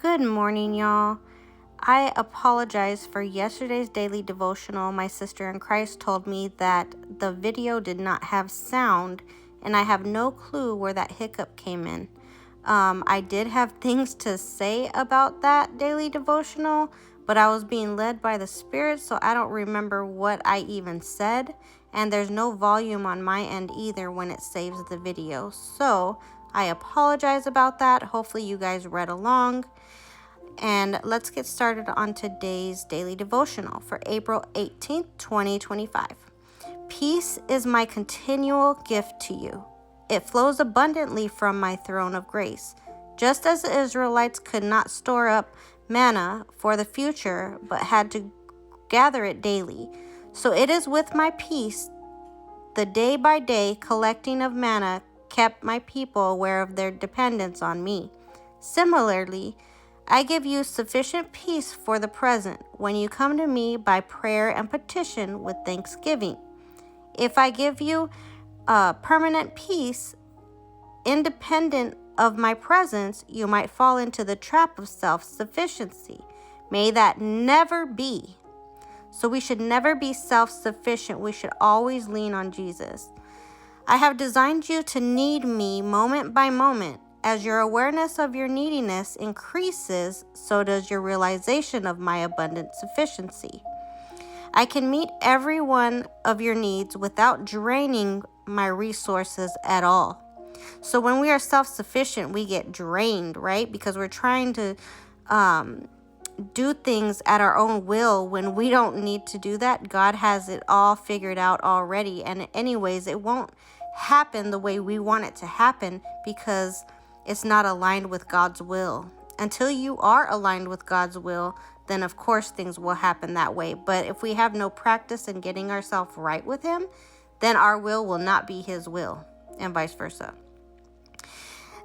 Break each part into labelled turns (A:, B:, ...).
A: Good morning, y'all. I apologize for yesterday's daily devotional. My sister in Christ told me that the video did not have sound, and I have no clue where that hiccup came in. I did have things to say about that daily devotional, but I was being led by the Spirit, so I don't remember what I even said, and there's no volume on my end either when it saves the video. So I apologize about that. Hopefully you guys read along. And let's get started on today's daily devotional for April 18th, 2025. Peace is my continual gift to you. It flows abundantly from my throne of grace. Just as the Israelites could not store up manna for the future, but had to gather it daily, so it is with my peace. The day-by-day collecting of manna kept my people aware of their dependence on me. Similarly, I give you sufficient peace for the present when you come to me by prayer and petition with thanksgiving. If I give you permanent peace, independent of my presence, you might fall into the trap of self-sufficiency. May that never be. So we should never be self-sufficient. We should always lean on Jesus. I have designed you to need me moment by moment. As your awareness of your neediness increases, so does your realization of my abundant sufficiency. I can meet every one of your needs without draining my resources at all. So when we are self-sufficient, we get drained, right? Because we're trying to do things at our own will when we don't need to do that. God has it all figured out already. And anyways, it won't happen the way we want it to happen because it's not aligned with God's will. Until you are aligned with God's will, then of course things will happen that way. But if we have no practice in getting ourselves right with Him, then our will not be His will, and vice versa.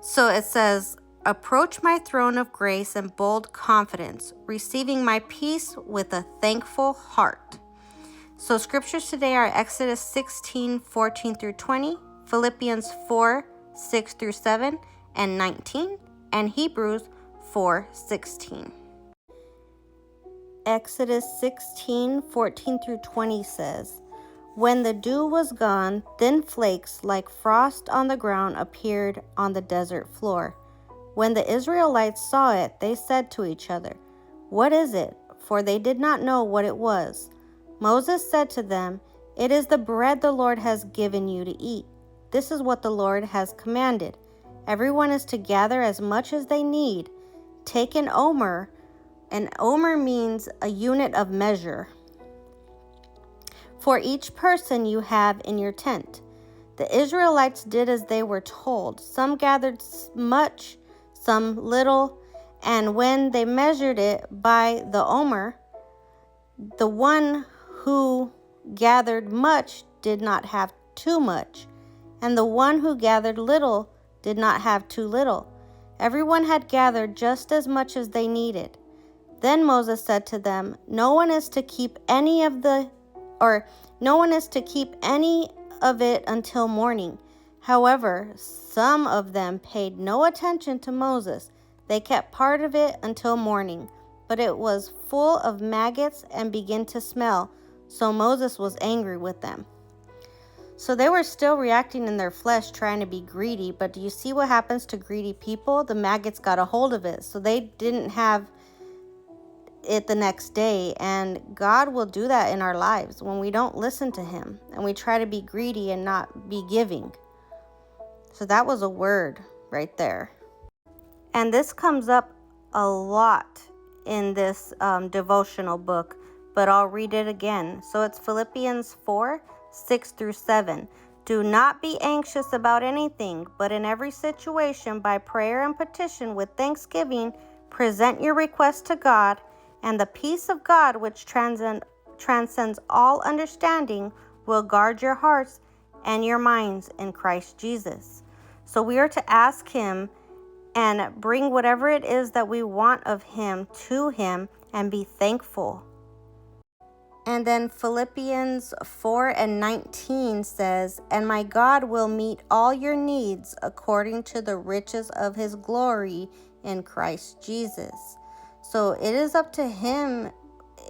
A: So it says, approach my throne of grace in bold confidence, receiving my peace with a thankful heart. So scriptures today are Exodus 16:14 through 20, Philippians 4:6 through 7 and 19, and Hebrews 4:16. Exodus 16:14 through 20 says, when the dew was gone, thin flakes like frost on the ground appeared on the desert floor. When the Israelites saw it, they said to each other, what is it? For they did not know what it was. Moses said to them, it is the bread the Lord has given you to eat. This is what the Lord has commanded. Everyone is to gather as much as they need. Take an omer. An omer means a unit of measure. For each person you have in your tent. The Israelites did as they were told. Some gathered much, some little, and when they measured it by the omer, the one who gathered much did not have too much, and the one who gathered little did not have too little. Everyone had gathered just as much as they needed. Then Moses said to them, no one is to keep any of it until morning. However, some of them paid no attention to Moses. They kept part of it until morning, but it was full of maggots and began to smell, so Moses was angry with them. So they were still reacting in their flesh, trying to be greedy, but do you see what happens to greedy people? The maggots got a hold of it, so they didn't have it the next day. And God will do that in our lives when we don't listen to Him and we try to be greedy and not be giving. So that was a word right there. And this comes up a lot in this devotional book, but I'll read it again. So it's Philippians 4:6 through 7. Do not be anxious about anything, but in every situation, by prayer and petition with thanksgiving, present your requests to God, and the peace of God, which transcends all understanding, will guard your hearts and your minds in Christ Jesus. So we are to ask Him and bring whatever it is that we want of Him to Him and be thankful. And then Philippians 4:19 says, and my God will meet all your needs according to the riches of His glory in Christ Jesus. So it is up to him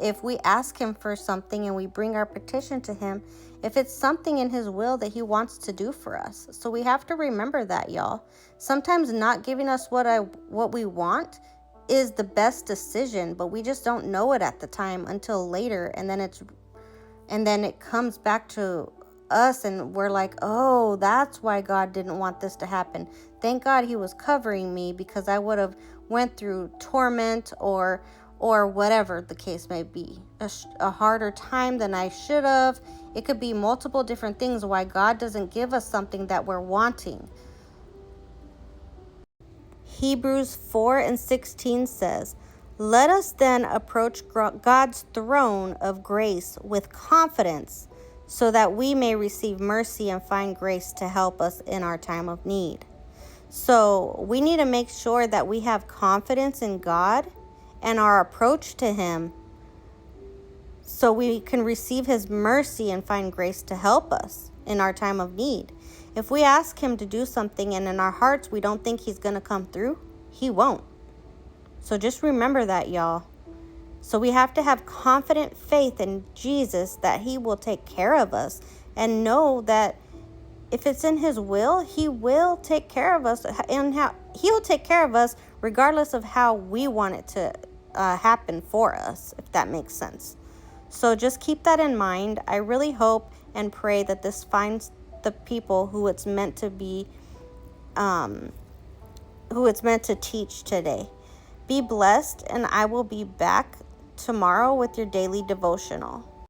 A: if we ask him for something and we bring our petition to him, if it's something in his will that he wants to do for us. So we have to remember that, y'all. Sometimes not giving us what we want is the best decision, but we just don't know it at the time until later, and then it comes back to us and we're like, oh, that's why God didn't want this to happen. Thank God he was covering me, because I would have went through torment or whatever the case may be, a harder time than I should have. It could be multiple different things why God doesn't give us something that we're wanting. Hebrews 4:16 says, "Let us then approach God's throne of grace with confidence, so that we may receive mercy and find grace to help us in our time of need." So we need to make sure that we have confidence in God and our approach to him, so we can receive his mercy and find grace to help us in our time of need. If we ask him to do something and in our hearts we don't think he's going to come through, he won't. So just remember that, y'all. So we have to have confident faith in Jesus that he will take care of us, and know that if it's in his will, he will take care of us, and he'll take care of us regardless of how we want it to happen for us, if that makes sense. So just keep that in mind. I really hope and pray that this finds the people who it's meant to be, who it's meant to teach today. Be blessed, and I will be back tomorrow with your daily devotional.